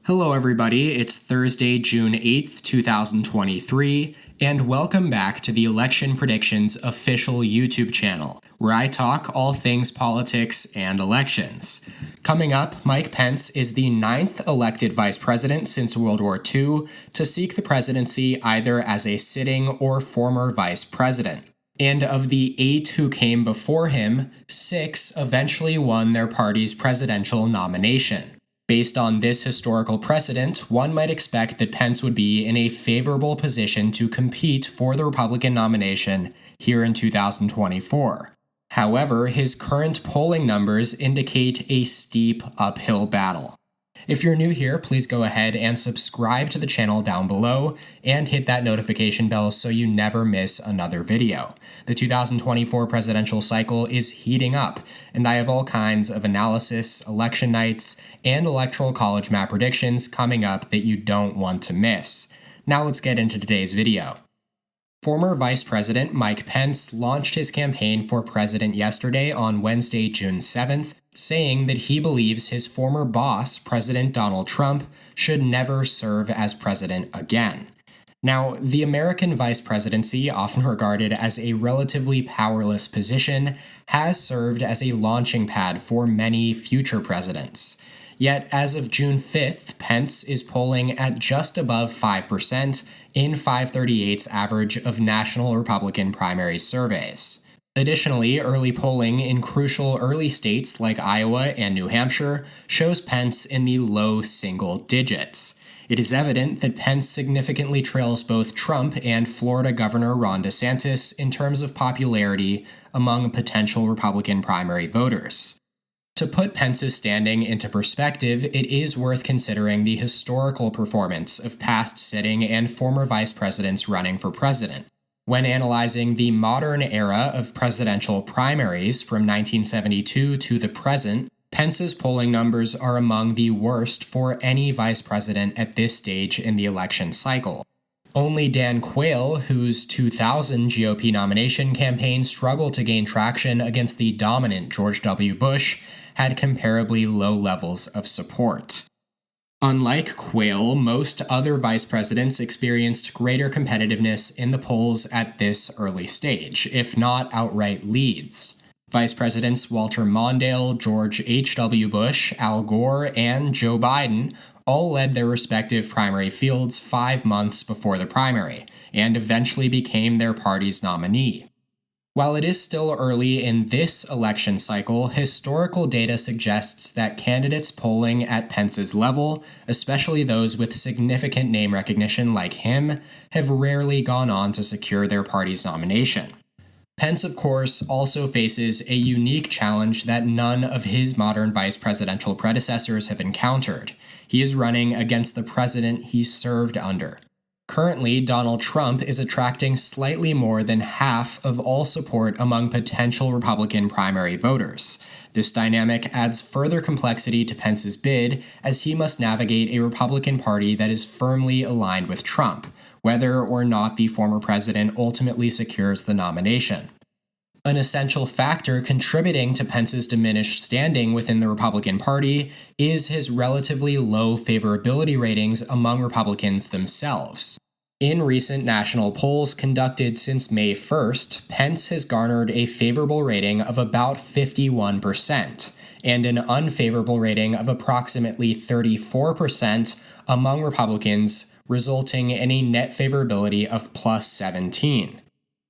Hello everybody, it's Thursday, June 8th, 2023, and welcome back to the Election Predictions official YouTube channel, where I talk all things politics and elections. Coming up, Mike Pence is the 9th elected vice president since World War II to seek the presidency either as a sitting or former vice president. And of the 8 who came before him, 6 eventually won their party's presidential nomination. Based on this historical precedent, one might expect that Pence would be in a favorable position to compete for the Republican nomination here in 2024. However, his current polling numbers indicate a steep uphill battle. If you're new here, please go ahead and subscribe to the channel down below and hit that notification bell so you never miss another video. The 2024 presidential cycle is heating up, and I have all kinds of analysis, election nights, and electoral college map predictions coming up that you don't want to miss. Now let's get into today's video. Former Vice President Mike Pence launched his campaign for president yesterday on Wednesday, June 7th, saying that he believes his former boss, President Donald Trump, should never serve as president again. Now, the American vice presidency, often regarded as a relatively powerless position, has served as a launching pad for many future presidents. Yet, as of June 5th, Pence is polling at just above 5% in 538's average of national Republican primary surveys. Additionally, early polling in crucial early states like Iowa and New Hampshire shows Pence in the low single digits. It is evident that Pence significantly trails both Trump and Florida Governor Ron DeSantis in terms of popularity among potential Republican primary voters. To put Pence's standing into perspective, it is worth considering the historical performance of past sitting and former vice presidents running for president. When analyzing the modern era of presidential primaries from 1972 to the present, Pence's polling numbers are among the worst for any vice president at this stage in the election cycle. Only Dan Quayle, whose 2000 GOP nomination campaign struggled to gain traction against the dominant George W. Bush, had comparably low levels of support. Unlike Quayle, most other vice presidents experienced greater competitiveness in the polls at this early stage, if not outright leads. Vice Presidents Walter Mondale, George H.W. Bush, Al Gore, and Joe Biden all led their respective primary fields 5 months before the primary, and eventually became their party's nominee. While it is still early in this election cycle, historical data suggests that candidates polling at Pence's level, especially those with significant name recognition like him, have rarely gone on to secure their party's nomination. Pence, of course, also faces a unique challenge that none of his modern vice presidential predecessors have encountered. He is running against the president he served under. Currently, Donald Trump is attracting slightly more than half of all support among potential Republican primary voters. This dynamic adds further complexity to Pence's bid, as he must navigate a Republican Party that is firmly aligned with Trump, whether or not the former president ultimately secures the nomination. An essential factor contributing to Pence's diminished standing within the Republican Party is his relatively low favorability ratings among Republicans themselves. In recent national polls conducted since May 1st, Pence has garnered a favorable rating of about 51%, and an unfavorable rating of approximately 34% among Republicans, resulting in a net favorability of plus 17.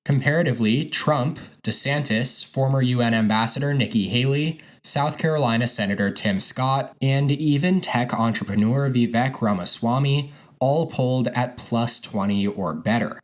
Comparatively, Trump, DeSantis, former UN Ambassador Nikki Haley, South Carolina Senator Tim Scott, and even tech entrepreneur Vivek Ramaswamy all polled at plus 20 or better.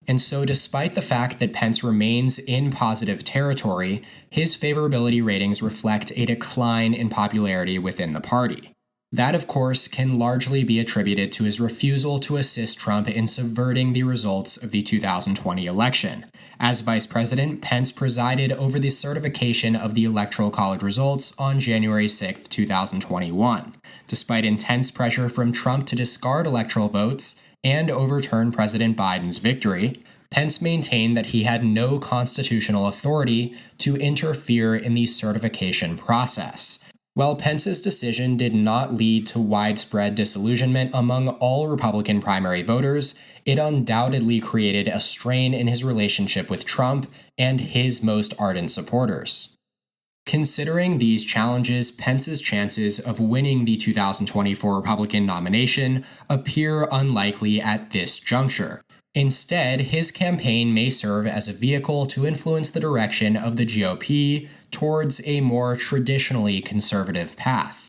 And so despite the fact that Pence remains in positive territory, his favorability ratings reflect a decline in popularity within the party. That, of course, can largely be attributed to his refusal to assist Trump in subverting the results of the 2020 election. As vice president, Pence presided over the certification of the electoral college results on January 6, 2021. Despite intense pressure from Trump to discard electoral votes and overturn President Biden's victory, Pence maintained that he had no constitutional authority to interfere in the certification process. While Pence's decision did not lead to widespread disillusionment among all Republican primary voters, it undoubtedly created a strain in his relationship with Trump and his most ardent supporters. Considering these challenges, Pence's chances of winning the 2024 Republican nomination appear unlikely at this juncture. Instead, his campaign may serve as a vehicle to influence the direction of the GOP towards a more traditionally conservative path.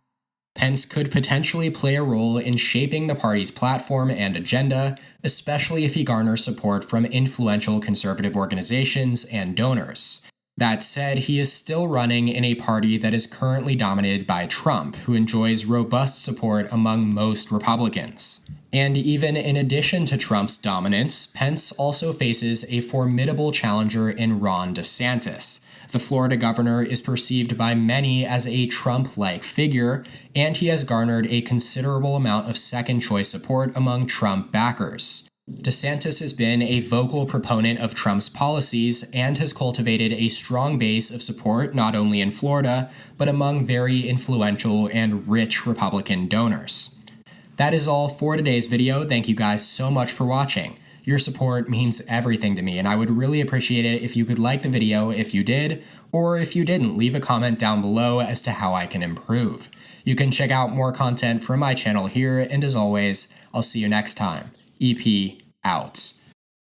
Pence could potentially play a role in shaping the party's platform and agenda, especially if he garners support from influential conservative organizations and donors. That said, he is still running in a party that is currently dominated by Trump, who enjoys robust support among most Republicans. And even in addition to Trump's dominance, Pence also faces a formidable challenger in Ron DeSantis. The Florida governor is perceived by many as a Trump-like figure, and he has garnered a considerable amount of second-choice support among Trump backers. DeSantis has been a vocal proponent of Trump's policies and has cultivated a strong base of support not only in Florida, but among very influential and rich Republican donors. That is all for today's video. Thank you guys so much for watching. Your support means everything to me, and I would really appreciate it if you could like the video if you did, or if you didn't, leave a comment down below as to how I can improve. You can check out more content from my channel here, and as always, I'll see you next time. EP out.